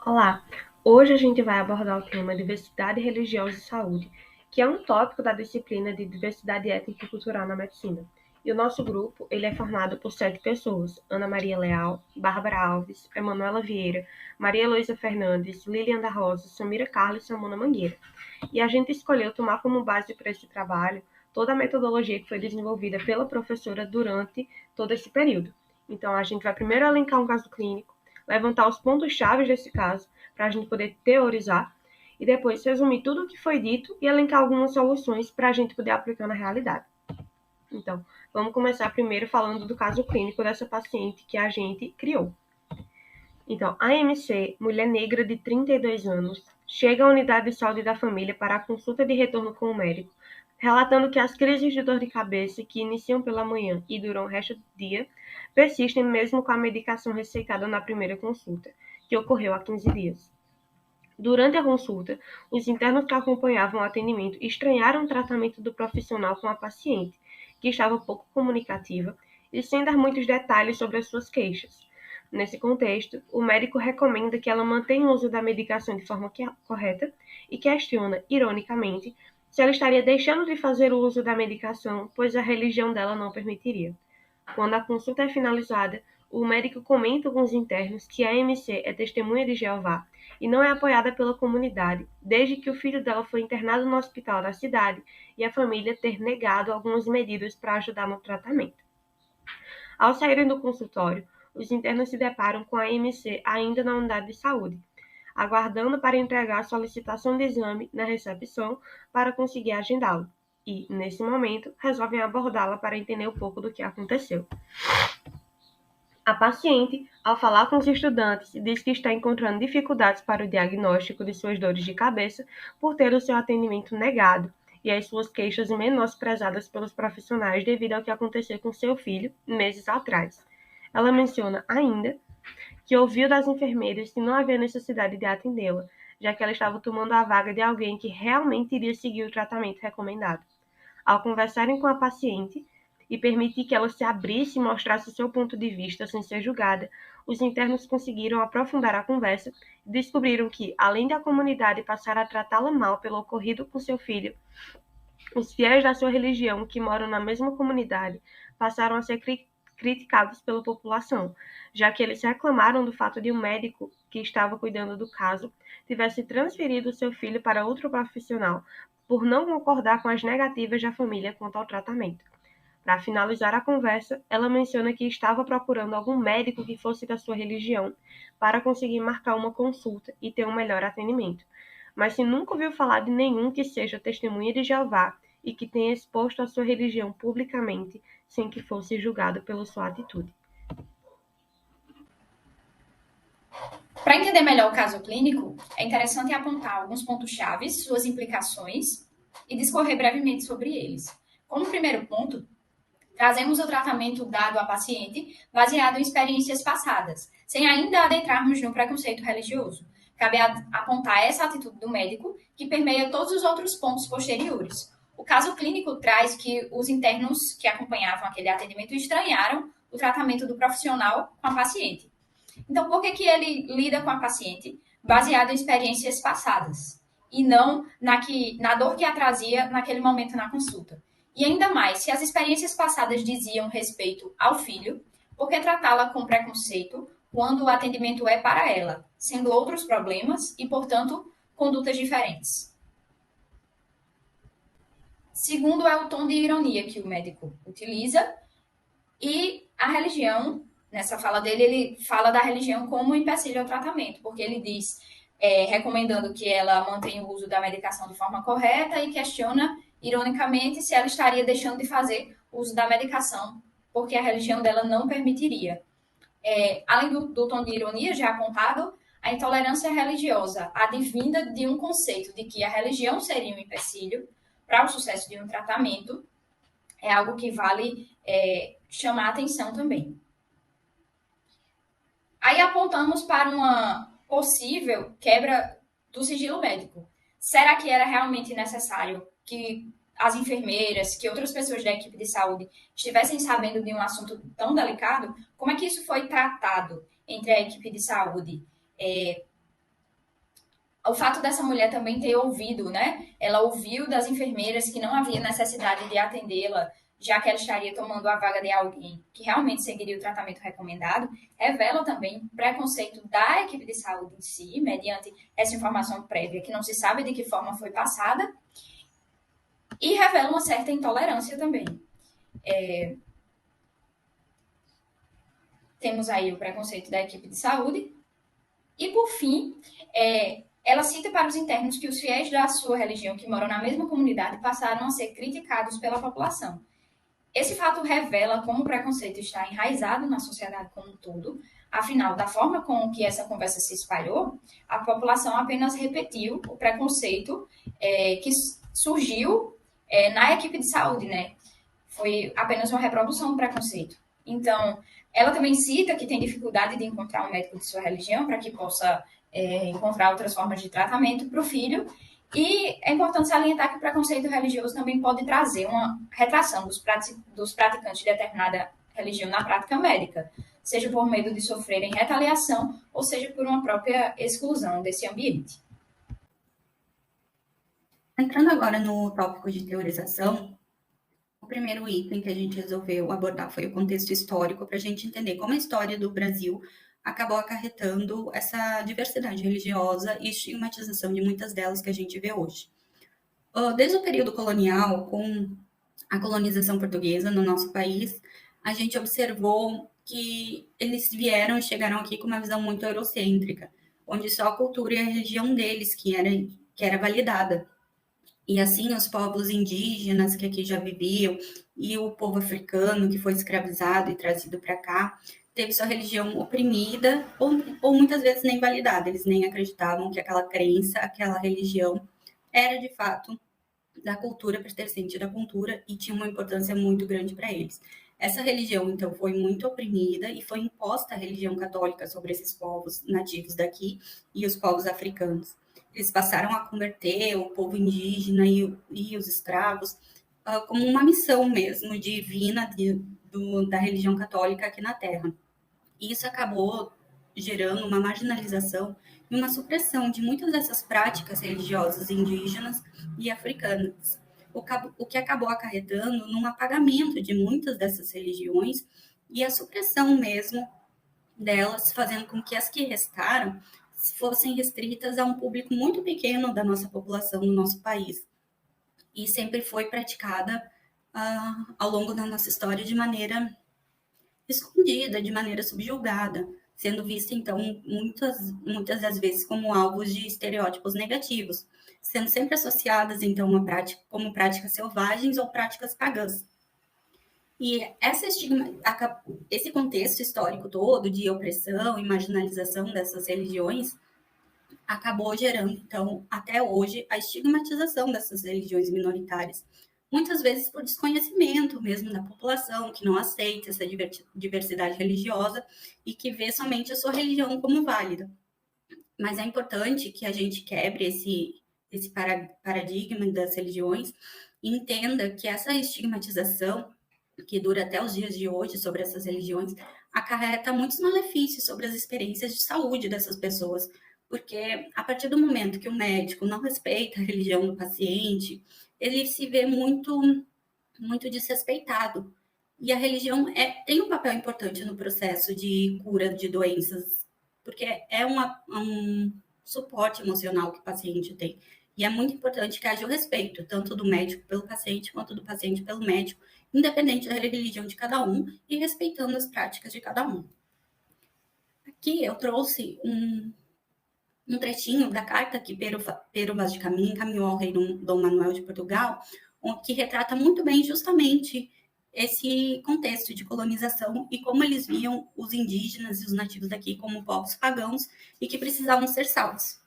Olá, hoje a gente vai abordar o tema Diversidade religiosa e saúde, que é um tópico da disciplina de Diversidade étnica e cultural na medicina. E o nosso grupo, ele é formado por 7 pessoas: Ana Maria Leal, Bárbara Alves, Emanuela Vieira, Maria Heloísa Fernandes, Lilian da Rosa, Samira Carlos e Samona Mangueira. E a gente escolheu tomar como base para esse trabalho toda a metodologia que foi desenvolvida pela professora durante todo esse período. Então, a gente vai primeiro elencar um caso clínico, levantar os pontos-chave desse caso, para a gente poder teorizar, e depois resumir tudo o que foi dito e elencar algumas soluções para a gente poder aplicar na realidade. Então, vamos começar primeiro falando do caso clínico dessa paciente que a gente criou. Então, a MC, mulher negra de 32 anos, chega à unidade de saúde da família para a consulta de retorno com o médico, relatando que as crises de dor de cabeça que iniciam pela manhã e duram o resto do dia persistem mesmo com a medicação receitada na primeira consulta, que ocorreu há 15 dias. Durante a consulta, os internos que acompanhavam o atendimento estranharam o tratamento do profissional com a paciente, que estava pouco comunicativa e sem dar muitos detalhes sobre as suas queixas. Nesse contexto, o médico recomenda que ela mantenha o uso da medicação de forma correta e questiona, ironicamente, se ela estaria deixando de fazer o uso da medicação, pois a religião dela não permitiria. Quando a consulta é finalizada, o médico comenta com os internos que a MC é testemunha de Jeová e não é apoiada pela comunidade, desde que o filho dela foi internado no hospital da cidade e a família ter negado algumas medidas para ajudar no tratamento. Ao saírem do consultório, os internos se deparam com a MC ainda na unidade de saúde, aguardando para entregar a solicitação de exame na recepção para conseguir agendá-lo. E, nesse momento, resolvem abordá-la para entender um pouco do que aconteceu. A paciente, ao falar com os estudantes, diz que está encontrando dificuldades para o diagnóstico de suas dores de cabeça por ter o seu atendimento negado e as suas queixas menosprezadas pelos profissionais devido ao que aconteceu com seu filho meses atrás. Ela menciona ainda que ouviu das enfermeiras que não havia necessidade de atendê-la, já que ela estava tomando a vaga de alguém que realmente iria seguir o tratamento recomendado. Ao conversarem com a paciente e permitir que ela se abrisse e mostrasse o seu ponto de vista sem ser julgada, os internos conseguiram aprofundar a conversa e descobriram que, além da comunidade passar a tratá-la mal pelo ocorrido com seu filho, os fiéis da sua religião que moram na mesma comunidade passaram a ser criticados pela população, já que eles reclamaram do fato de um médico que estava cuidando do caso tivesse transferido seu filho para outro profissional por não concordar com as negativas da família quanto ao tratamento. Para finalizar a conversa, ela menciona que estava procurando algum médico que fosse da sua religião para conseguir marcar uma consulta e ter um melhor atendimento, mas se nunca ouviu falar de nenhum que seja testemunha de Jeová e que tenha exposto a sua religião publicamente sem que fosse julgado pela sua atitude. Para entender melhor o caso clínico, é interessante apontar alguns pontos-chave, suas implicações e discorrer brevemente sobre eles. Como primeiro ponto, trazemos o tratamento dado à paciente baseado em experiências passadas, sem ainda adentrarmos no preconceito religioso. Cabe apontar essa atitude do médico que permeia todos os outros pontos posteriores. O caso clínico traz que os internos que acompanhavam aquele atendimento estranharam o tratamento do profissional com a paciente. Então, por que, que ele lida com a paciente baseado em experiências passadas e não na dor que a trazia naquele momento na consulta? E ainda mais, se as experiências passadas diziam respeito ao filho, por que tratá-la com preconceito quando o atendimento é para ela, sendo outros problemas e, portanto, condutas diferentes? Segundo é o tom de ironia que o médico utiliza e a religião, nessa fala dele, ele fala da religião como um empecilho ao tratamento, porque ele diz, recomendando que ela mantenha o uso da medicação de forma correta e questiona, ironicamente, se ela estaria deixando de fazer o uso da medicação, porque a religião dela não permitiria. Além do tom de ironia já apontado, a intolerância religiosa advinda de um conceito de que a religião seria um empecilho para o sucesso de um tratamento é algo que vale chamar a atenção também. Aí apontamos para uma possível quebra do sigilo médico. Será que era realmente necessário que as enfermeiras, que outras pessoas da equipe de saúde estivessem sabendo de um assunto tão delicado? Como é que isso foi tratado entre a equipe de saúde? O fato dessa mulher também ter ouvido, né? Ela ouviu das enfermeiras que não havia necessidade de atendê-la, já que ela estaria tomando a vaga de alguém que realmente seguiria o tratamento recomendado, revela também preconceito da equipe de saúde em si, mediante essa informação prévia que não se sabe de que forma foi passada, e revela uma certa intolerância também. Temos aí o preconceito da equipe de saúde. E, por fim, ela cita para os internos que os fiéis da sua religião que moram na mesma comunidade passaram a ser criticados pela população. Esse fato revela como o preconceito está enraizado na sociedade como um todo. Afinal, da forma com que essa conversa se espalhou, a população apenas repetiu o preconceito que surgiu na equipe de saúde, né? Foi apenas uma reprodução do preconceito. Então, ela também cita que tem dificuldade de encontrar um médico de sua religião para que possa encontrar outras formas de tratamento para o filho. E é importante salientar que o preconceito religioso também pode trazer uma retração dos praticantes de determinada religião na prática médica, seja por medo de sofrerem retaliação ou seja por uma própria exclusão desse ambiente. Entrando agora no tópico de teorização, o primeiro item que a gente resolveu abordar foi o contexto histórico, para a gente entender como a história do Brasil acabou acarretando essa diversidade religiosa e estigmatização de muitas delas que a gente vê hoje. Desde o período colonial, com a colonização portuguesa no nosso país, a gente observou que eles vieram e chegaram aqui com uma visão muito eurocêntrica, onde só a cultura e a religião deles que era validada. E assim, os povos indígenas que aqui já viviam e o povo africano que foi escravizado e trazido para cá, teve sua religião oprimida ou muitas vezes nem validada. Eles nem acreditavam que aquela crença, aquela religião era de fato da cultura, pertencente da cultura e tinha uma importância muito grande para eles. Essa religião, então, foi muito oprimida e foi imposta a religião católica sobre esses povos nativos daqui e os povos africanos. Eles passaram a converter o povo indígena e os escravos como uma missão mesmo divina da religião católica aqui na Terra. E isso acabou gerando uma marginalização e uma supressão de muitas dessas práticas religiosas indígenas e africanas, o que acabou acarretando num apagamento de muitas dessas religiões e a supressão mesmo delas, fazendo com que as que restaram fossem restritas a um público muito pequeno da nossa população no nosso país. E sempre foi praticada ao longo da nossa história de maneira escondida, de maneira subjugada, sendo vista, então, muitas das vezes como alvos de estereótipos negativos, sendo sempre associadas, então, como práticas selvagens ou práticas pagãs. E esse contexto histórico todo de opressão e marginalização dessas religiões acabou gerando, então, até hoje, a estigmatização dessas religiões minoritárias, muitas vezes por desconhecimento mesmo da população, que não aceita essa diversidade religiosa e que vê somente a sua religião como válida. Mas é importante que a gente quebre esse paradigma das religiões e entenda que essa estigmatização, que dura até os dias de hoje sobre essas religiões, acarreta muitos malefícios sobre as experiências de saúde dessas pessoas, porque a partir do momento que o médico não respeita a religião do paciente, ele se vê muito, muito desrespeitado. E a religião tem um papel importante no processo de cura de doenças, porque é um suporte emocional que o paciente tem. E é muito importante que haja o respeito, tanto do médico pelo paciente, quanto do paciente pelo médico, independente da religião de cada um e respeitando as práticas de cada um. Aqui eu trouxe um trechinho da carta que Pero Vaz de Caminha encaminhou ao rei Dom Manuel de Portugal, que retrata muito bem justamente esse contexto de colonização e como eles viam os indígenas e os nativos daqui como povos pagãos e que precisavam ser salvos.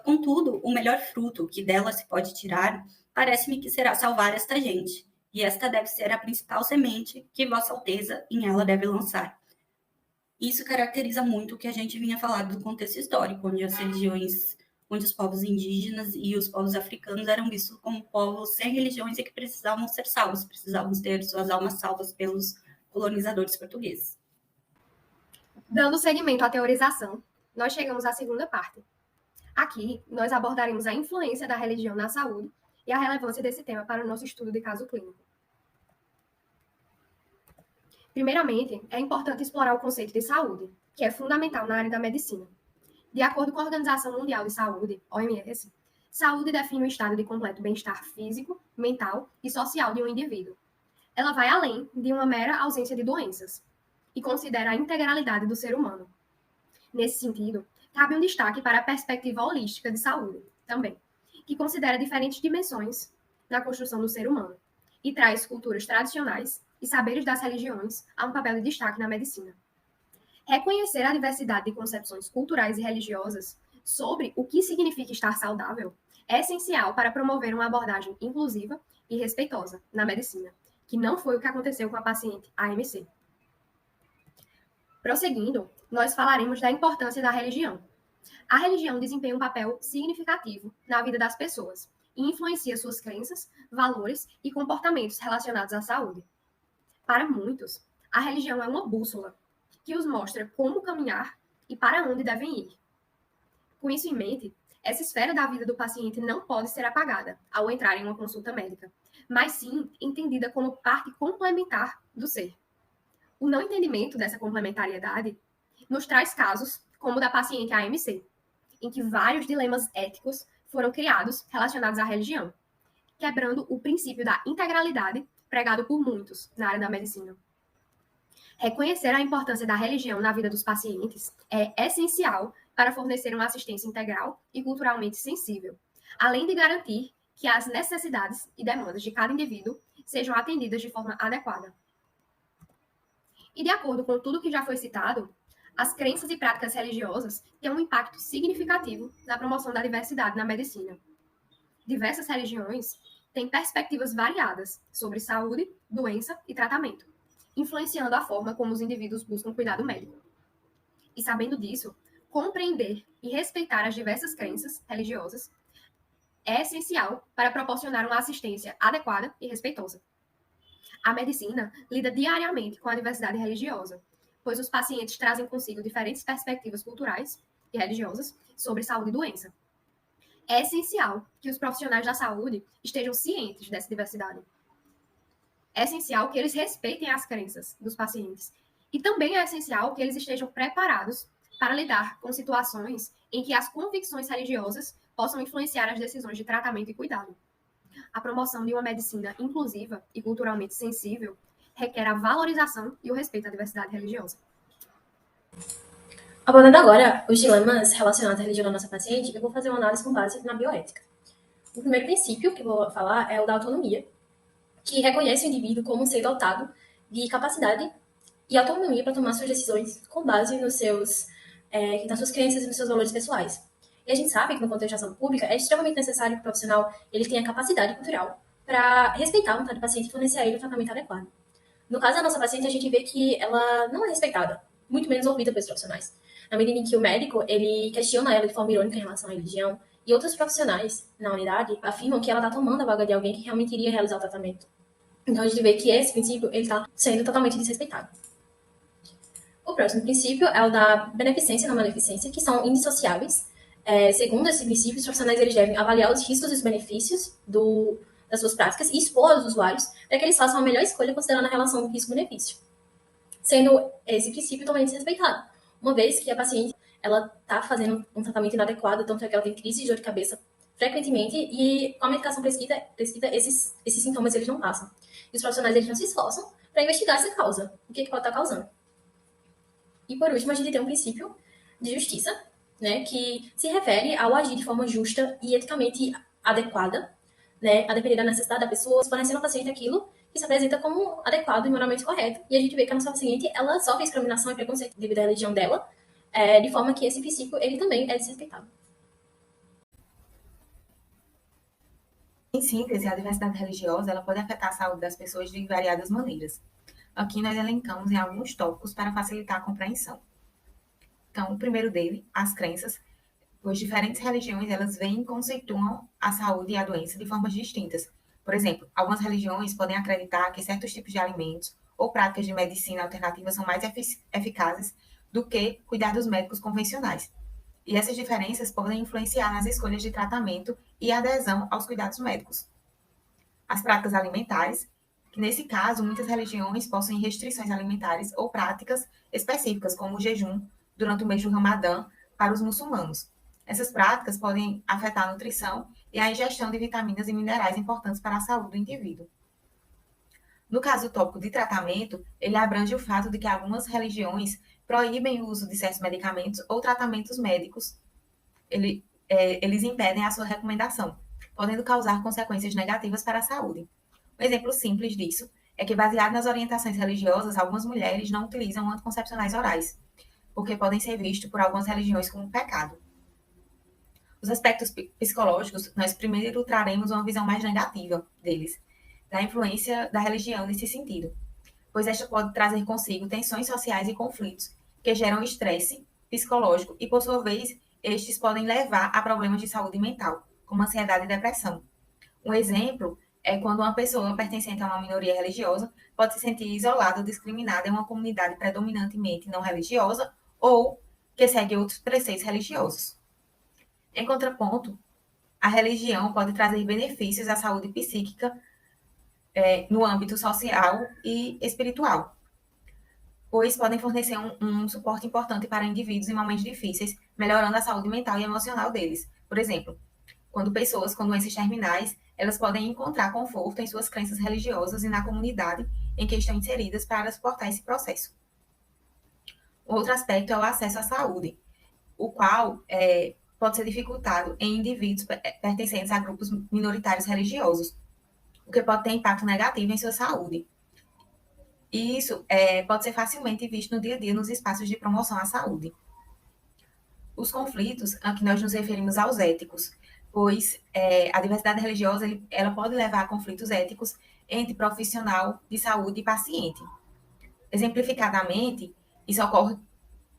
Contudo, o melhor fruto que dela se pode tirar, parece-me que será salvar esta gente, e esta deve ser a principal semente que Vossa Alteza em ela deve lançar. Isso caracteriza muito o que a gente vinha falando do contexto histórico, onde as religiões, onde os povos indígenas e os povos africanos eram vistos como povos sem religiões e que precisavam ser salvos, precisavam ter suas almas salvas pelos colonizadores portugueses. Dando seguimento à teorização, nós chegamos à segunda parte. A Aqui, nós abordaremos a influência da religião na saúde e a relevância desse tema para o nosso estudo de caso clínico. Primeiramente, é importante explorar o conceito de saúde, que é fundamental na área da medicina. De acordo com a Organização Mundial de Saúde, OMS, saúde define o estado de completo bem-estar físico, mental e social de um indivíduo. Ela vai além de uma mera ausência de doenças e considera a integralidade do ser humano. Nesse sentido, cabe um destaque para a perspectiva holística de saúde, também, que considera diferentes dimensões na construção do ser humano e traz culturas tradicionais e saberes das religiões a um papel de destaque na medicina. Reconhecer a diversidade de concepções culturais e religiosas sobre o que significa estar saudável é essencial para promover uma abordagem inclusiva e respeitosa na medicina, que não foi o que aconteceu com a paciente AMC. Prosseguindo, nós falaremos da importância da religião. A religião desempenha um papel significativo na vida das pessoas e influencia suas crenças, valores e comportamentos relacionados à saúde. Para muitos, a religião é uma bússola que os mostra como caminhar e para onde devem ir. Com isso em mente, essa esfera da vida do paciente não pode ser apagada ao entrar em uma consulta médica, mas sim entendida como parte complementar do ser. O não entendimento dessa complementariedade nos traz casos como o da paciente AMC, em que vários dilemas éticos foram criados relacionados à religião, quebrando o princípio da integralidade pregado por muitos na área da medicina. Reconhecer a importância da religião na vida dos pacientes é essencial para fornecer uma assistência integral e culturalmente sensível, além de garantir que as necessidades e demandas de cada indivíduo sejam atendidas de forma adequada. E de acordo com tudo que já foi citado, as crenças e práticas religiosas têm um impacto significativo na promoção da diversidade na medicina. Diversas religiões têm perspectivas variadas sobre saúde, doença e tratamento, influenciando a forma como os indivíduos buscam cuidado médico. E sabendo disso, compreender e respeitar as diversas crenças religiosas é essencial para proporcionar uma assistência adequada e respeitosa. A medicina lida diariamente com a diversidade religiosa, pois os pacientes trazem consigo diferentes perspectivas culturais e religiosas sobre saúde e doença. É essencial que os profissionais da saúde estejam cientes dessa diversidade. É essencial que eles respeitem as crenças dos pacientes. E também é essencial que eles estejam preparados para lidar com situações em que as convicções religiosas possam influenciar as decisões de tratamento e cuidado. A promoção de uma medicina inclusiva e culturalmente sensível requer a valorização e o respeito à diversidade religiosa. Abordando agora os dilemas relacionados à religião da nossa paciente, eu vou fazer uma análise com base na bioética. O primeiro princípio que eu vou falar é o da autonomia, que reconhece o indivíduo como um ser dotado de capacidade e autonomia para tomar suas decisões com base nas suas crenças e nos seus valores pessoais. E a gente sabe que no contexto da saúde pública é extremamente necessário que o profissional ele tenha capacidade cultural para respeitar a vontade do paciente e fornecer a ele o tratamento adequado. No caso da nossa paciente, a gente vê que ela não é respeitada, muito menos ouvida pelos profissionais. Na medida em que o médico ele questiona ela de forma irônica em relação à religião, e outros profissionais na unidade afirmam que ela está tomando a vaga de alguém que realmente iria realizar o tratamento. Então a gente vê que esse princípio ele está sendo totalmente desrespeitado. O próximo princípio é o da beneficência e não maleficência, que são indissociáveis. Segundo esse princípio, os profissionais eles devem avaliar os riscos e os benefícios das suas práticas e expor aos usuários para que eles façam a melhor escolha considerando a relação risco-benefício. Sendo esse princípio totalmente desrespeitado, uma vez que a paciente ela está fazendo um tratamento inadequado, tanto é que ela tem crise de dor de cabeça frequentemente e com a medicação prescrita esses sintomas eles não passam. E os profissionais eles não se esforçam para investigar essa causa, o que pode estar causando. E por último, a gente tem um princípio de justiça, né, que se refere ao agir de forma justa e eticamente adequada, né, a depender da necessidade da pessoa, fornecendo ao paciente aquilo que se apresenta como adequado e moralmente correto. E a gente vê que a nossa paciente, ela sofre discriminação e preconceito devido à religião dela, de forma que esse princípio, ele também é desrespeitado. Em síntese, a diversidade religiosa ela pode afetar a saúde das pessoas de variadas maneiras. Aqui nós elencamos em alguns tópicos para facilitar a compreensão. Então, o primeiro dele, as crenças, pois diferentes religiões elas veem e conceituam a saúde e a doença de formas distintas. Por exemplo, algumas religiões podem acreditar que certos tipos de alimentos ou práticas de medicina alternativa são mais eficazes do que cuidados médicos convencionais. E essas diferenças podem influenciar nas escolhas de tratamento e adesão aos cuidados médicos. As práticas alimentares, que nesse caso muitas religiões possuem restrições alimentares ou práticas específicas, como o jejum durante o mês do Ramadã para os muçulmanos. Essas práticas podem afetar a nutrição e a ingestão de vitaminas e minerais importantes para a saúde do indivíduo. No caso tópico de tratamento, ele abrange o fato de que algumas religiões proíbem o uso de certos medicamentos ou tratamentos médicos. Eles impedem a sua recomendação, podendo causar consequências negativas para a saúde. Um exemplo simples disso é que, baseado nas orientações religiosas, algumas mulheres não utilizam anticoncepcionais orais, porque podem ser vistos por algumas religiões como um pecado. Os aspectos psicológicos, nós primeiro traremos uma visão mais negativa deles, da influência da religião nesse sentido, pois esta pode trazer consigo tensões sociais e conflitos que geram estresse psicológico e, por sua vez, estes podem levar a problemas de saúde mental, como ansiedade e depressão. Um exemplo é quando uma pessoa pertencente a uma minoria religiosa pode se sentir isolada ou discriminada em uma comunidade predominantemente não religiosa ou que segue outros preceitos religiosos. Em contraponto, a religião pode trazer benefícios à saúde psíquica no âmbito social e espiritual, pois podem fornecer um suporte importante para indivíduos em momentos difíceis, melhorando a saúde mental e emocional deles. Por exemplo, quando pessoas com doenças terminais, elas podem encontrar conforto em suas crenças religiosas e na comunidade em que estão inseridas para suportar esse processo. Outro aspecto é o acesso à saúde, o qual pode ser dificultado em indivíduos pertencentes a grupos minoritários religiosos, o que pode ter impacto negativo em sua saúde. E isso pode ser facilmente visto no dia a dia nos espaços de promoção à saúde. Os conflitos, a que nós nos referimos aos éticos, pois a diversidade religiosa ela pode levar a conflitos éticos entre profissional de saúde e paciente. Exemplificadamente, isso ocorre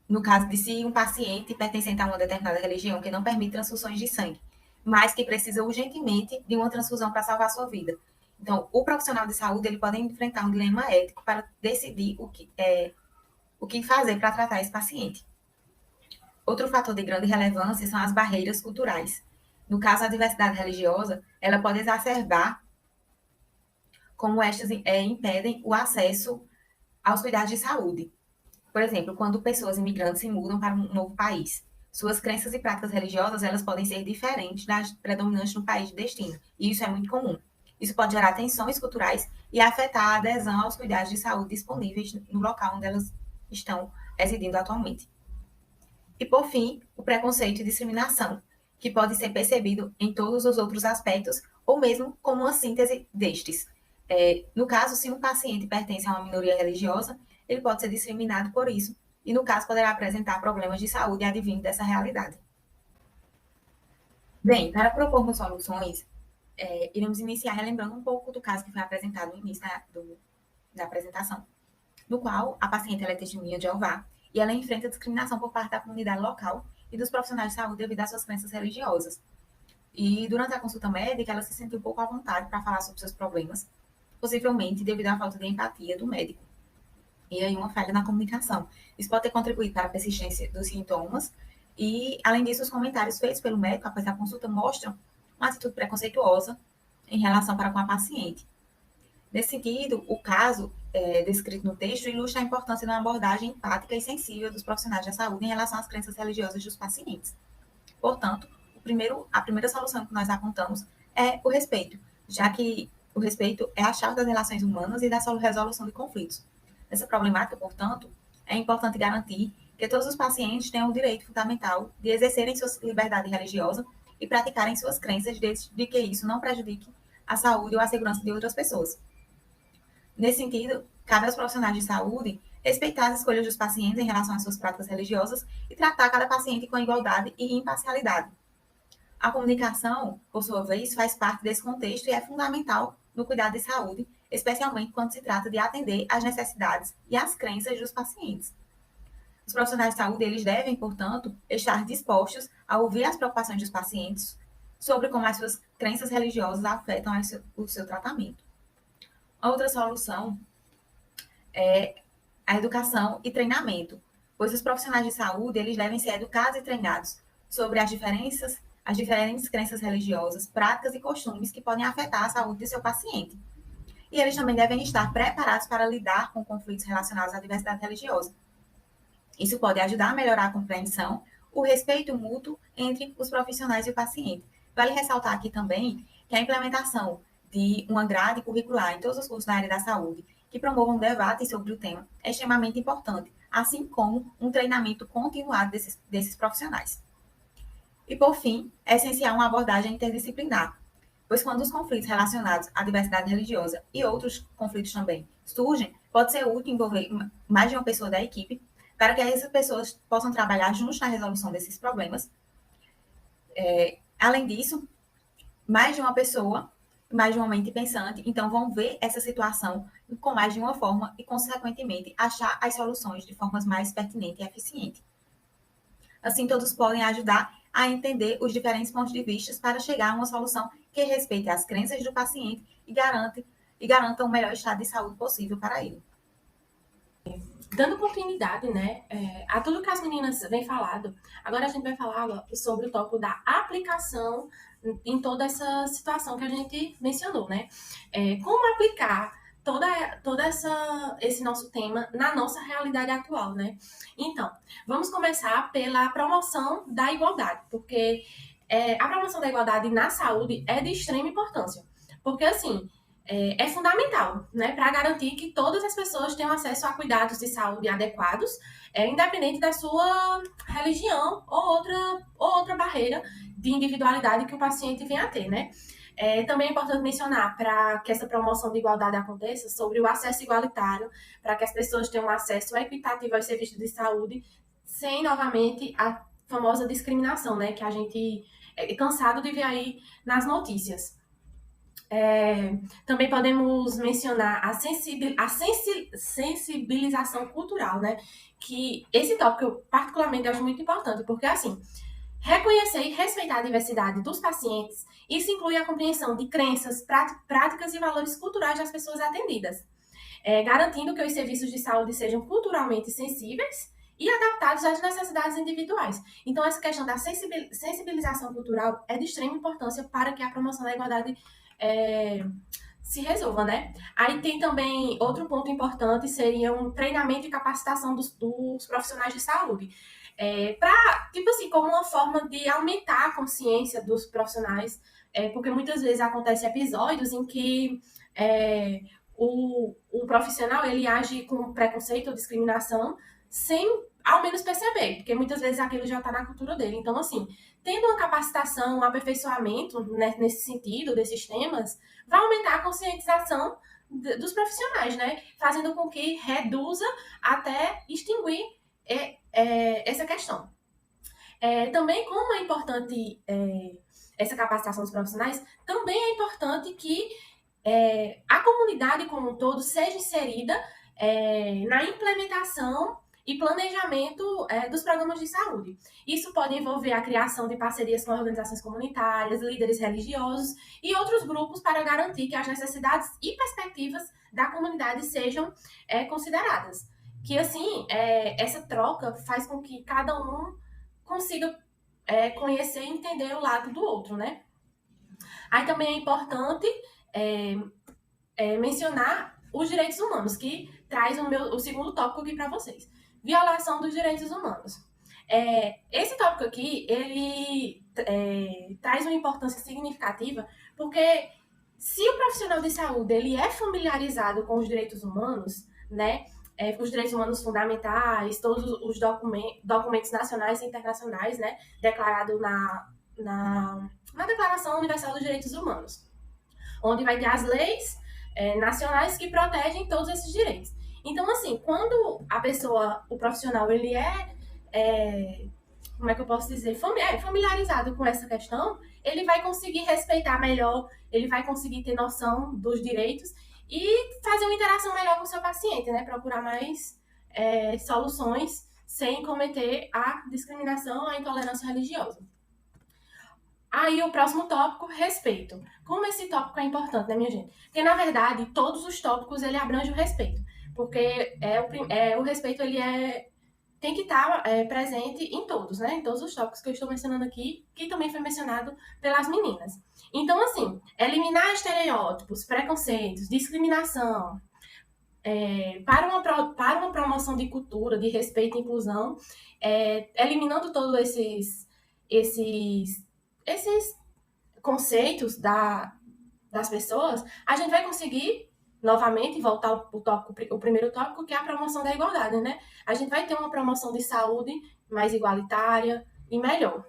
no caso de se um paciente pertencente a uma determinada religião que não permite transfusões de sangue, mas que precisa urgentemente de uma transfusão para salvar sua vida. Então, o profissional de saúde ele pode enfrentar um dilema ético para decidir o que fazer para tratar esse paciente. Outro fator de grande relevância são as barreiras culturais. No caso, a diversidade religiosa, ela pode exacerbar como estas impedem o acesso aos cuidados de saúde. Por exemplo, quando pessoas imigrantes se mudam para um novo país, suas crenças e práticas religiosas elas podem ser diferentes das predominantes no país de destino, e isso é muito comum. Isso pode gerar tensões culturais e afetar a adesão aos cuidados de saúde disponíveis no local onde elas estão residindo atualmente. E, por fim, o preconceito e discriminação, que pode ser percebido em todos os outros aspectos, ou mesmo como uma síntese destes. No caso, se um paciente pertence a uma minoria religiosa, ele pode ser discriminado por isso, e no caso poderá apresentar problemas de saúde advindo dessa realidade. Bem, para propormos soluções, iremos iniciar relembrando um pouco do caso que foi apresentado no início da apresentação, no qual a paciente é testemunha de Jeová e ela enfrenta discriminação por parte da comunidade local e dos profissionais de saúde devido às suas crenças religiosas. E durante a consulta médica, ela se sentiu um pouco à vontade para falar sobre seus problemas, possivelmente devido à falta de empatia do médico. E aí uma falha na comunicação. Isso pode ter contribuído para a persistência dos sintomas e, além disso, os comentários feitos pelo médico após a consulta mostram uma atitude preconceituosa em relação para com a paciente. Nesse sentido, o caso descrito no texto ilustra a importância de uma abordagem empática e sensível dos profissionais da saúde em relação às crenças religiosas dos pacientes. Portanto, a primeira solução que nós apontamos é o respeito, já que o respeito é a chave das relações humanas e da resolução de conflitos. Nessa problemática, portanto, é importante garantir que todos os pacientes tenham o direito fundamental de exercerem sua liberdade religiosa e praticarem suas crenças desde que isso não prejudique a saúde ou a segurança de outras pessoas. Nesse sentido, cabe aos profissionais de saúde respeitar as escolhas dos pacientes em relação às suas práticas religiosas e tratar cada paciente com igualdade e imparcialidade. A comunicação, por sua vez, faz parte desse contexto e é fundamental no cuidado de saúde, especialmente quando se trata de atender às necessidades e às crenças dos pacientes. Os profissionais de saúde, eles devem, portanto, estar dispostos a ouvir as preocupações dos pacientes sobre como as suas crenças religiosas afetam o seu tratamento. Outra solução é a educação e treinamento, pois os profissionais de saúde, eles devem ser educados e treinados sobre as diferentes crenças religiosas, práticas e costumes que podem afetar a saúde de seu paciente. E eles também devem estar preparados para lidar com conflitos relacionados à diversidade religiosa. Isso pode ajudar a melhorar a compreensão, o respeito mútuo entre os profissionais e o paciente. Vale ressaltar aqui também que a implementação de uma grade curricular em todos os cursos da área da saúde que promovam um debate sobre o tema é extremamente importante, assim como um treinamento continuado desses profissionais. E, por fim, é essencial uma abordagem interdisciplinar, pois quando os conflitos relacionados à diversidade religiosa e outros conflitos também surgem, pode ser útil envolver mais de uma pessoa da equipe para que essas pessoas possam trabalhar juntos na resolução desses problemas. Além disso, mais de uma pessoa, mais de uma mente pensante, então vão ver essa situação com mais de uma forma e, consequentemente, achar as soluções de formas mais pertinentes e eficientes. Assim, todos podem ajudar a entender os diferentes pontos de vista para chegar a uma solução que respeite as crenças do paciente e garanta o melhor estado de saúde possível para ele. Dando continuidade, né, a tudo que as meninas vêm falado, agora a gente vai falar sobre o tópico da aplicação em toda essa situação que a gente mencionou, né? Como aplicar esse nosso tema na nossa realidade atual, né? Então, vamos começar pela promoção da igualdade, porque a promoção da igualdade na saúde é de extrema importância, porque, assim, é fundamental, né, para garantir que todas as pessoas tenham acesso a cuidados de saúde adequados, independente da sua religião ou outra barreira de individualidade que o paciente venha a ter, né? Também é importante mencionar, para que essa promoção de igualdade aconteça, sobre o acesso igualitário, para que as pessoas tenham acesso equitativo aos serviços de saúde, sem, novamente, a famosa discriminação, né, que a gente é cansado de ver aí nas notícias. Também podemos mencionar a sensibilização cultural, né? Que esse tópico eu particularmente acho muito importante, porque, assim, reconhecer e respeitar a diversidade dos pacientes, isso inclui a compreensão de crenças, práticas e valores culturais das pessoas atendidas, garantindo que os serviços de saúde sejam culturalmente sensíveis e adaptados às necessidades individuais. Então, essa questão da sensibilização cultural é de extrema importância para que a promoção da igualdade se resolva, né? Aí tem também outro ponto importante, seria um treinamento e capacitação dos profissionais de saúde. Tipo assim, como uma forma de aumentar a consciência dos profissionais, porque muitas vezes acontecem episódios em que o profissional ele age com preconceito ou discriminação sem ao menos perceber, porque muitas vezes aquilo já está na cultura dele. Então, assim, tendo uma capacitação, um aperfeiçoamento, né, nesse sentido, desses temas, vai aumentar a conscientização dos profissionais, né? Fazendo com que reduza até extinguir essa questão. Também, como é importante essa capacitação dos profissionais, também é importante que a comunidade como um todo seja inserida na implementação e planejamento dos programas de saúde. Isso pode envolver a criação de parcerias com organizações comunitárias, líderes religiosos e outros grupos para garantir que as necessidades e perspectivas da comunidade sejam consideradas. Que, assim, essa troca faz com que cada um consiga conhecer e entender o lado do outro, né? Aí também é importante mencionar os direitos humanos, que traz o segundo tópico aqui para vocês. Violação dos direitos humanos. Esse tópico aqui, ele traz uma importância significativa, porque se o profissional de saúde ele é familiarizado com os direitos humanos, né, os direitos humanos fundamentais, todos os documentos nacionais e internacionais, né, declarado na Declaração Universal dos Direitos Humanos, onde vai ter as leis nacionais que protegem todos esses direitos. Então, assim, quando o profissional, ele como é que eu posso dizer, familiarizado com essa questão, ele vai conseguir respeitar melhor, ele vai conseguir ter noção dos direitos e fazer uma interação melhor com o seu paciente, né? Procurar mais soluções sem cometer a discriminação, a intolerância religiosa. Aí, o próximo tópico, respeito. Como esse tópico é importante, né, minha gente? Porque, na verdade, todos os tópicos, ele abrange o respeito. Porque o respeito, ele tem que estar presente em todos, né? Em todos os tópicos que eu estou mencionando aqui, que também foi mencionado pelas meninas. Então, assim, eliminar estereótipos, preconceitos, discriminação, para uma promoção de cultura, de respeito e inclusão, eliminando todos esses conceitos das pessoas, a gente vai conseguir novamente voltar o primeiro tópico, que é a promoção da igualdade, né? A gente vai ter uma promoção de saúde mais igualitária e melhor.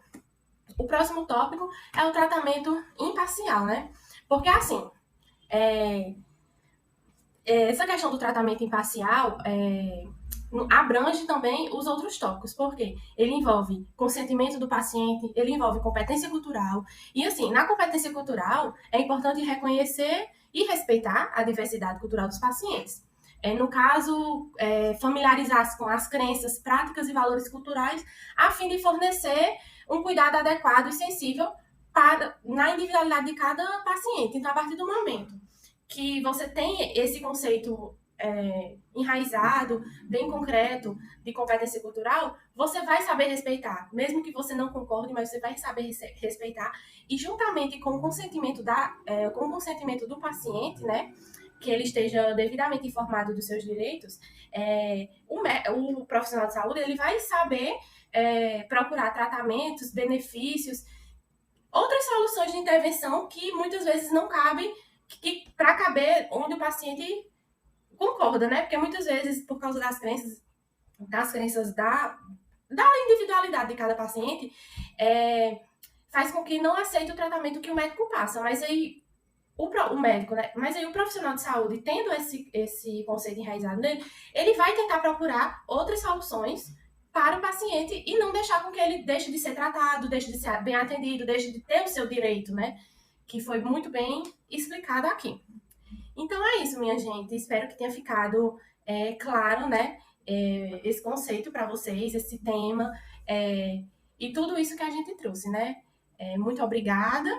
O próximo tópico é o tratamento imparcial, né? Porque, assim, essa questão do tratamento imparcial abrange também os outros tópicos, porque ele envolve consentimento do paciente, ele envolve competência cultural, e assim, na competência cultural, é importante reconhecer e respeitar a diversidade cultural dos pacientes. No caso, familiarizar-se com as crenças, práticas e valores culturais, a fim de fornecer um cuidado adequado e sensível na individualidade de cada paciente. Então, a partir do momento que você tem esse conceito enraizado, bem concreto, de competência cultural, você vai saber respeitar, mesmo que você não concorde, mas você vai saber respeitar, e juntamente com o consentimento do paciente, né, que ele esteja devidamente informado dos seus direitos, o profissional de saúde ele vai saber procurar tratamentos, benefícios, outras soluções de intervenção que muitas vezes não cabem, para caber onde o paciente concorda, né? Porque muitas vezes, por causa das crenças da individualidade de cada paciente, faz com que não aceite o tratamento que o médico passa. Mas aí o médico, né? Mas aí o profissional de saúde, tendo esse conceito enraizado nele, ele vai tentar procurar outras soluções para o paciente e não deixar com que ele deixe de ser tratado, deixe de ser bem atendido, deixe de ter o seu direito, né? Que foi muito bem explicado aqui. Então é isso, minha gente. Espero que tenha ficado claro, né? Esse conceito para vocês, esse tema, e tudo isso que a gente trouxe, né? Muito obrigada.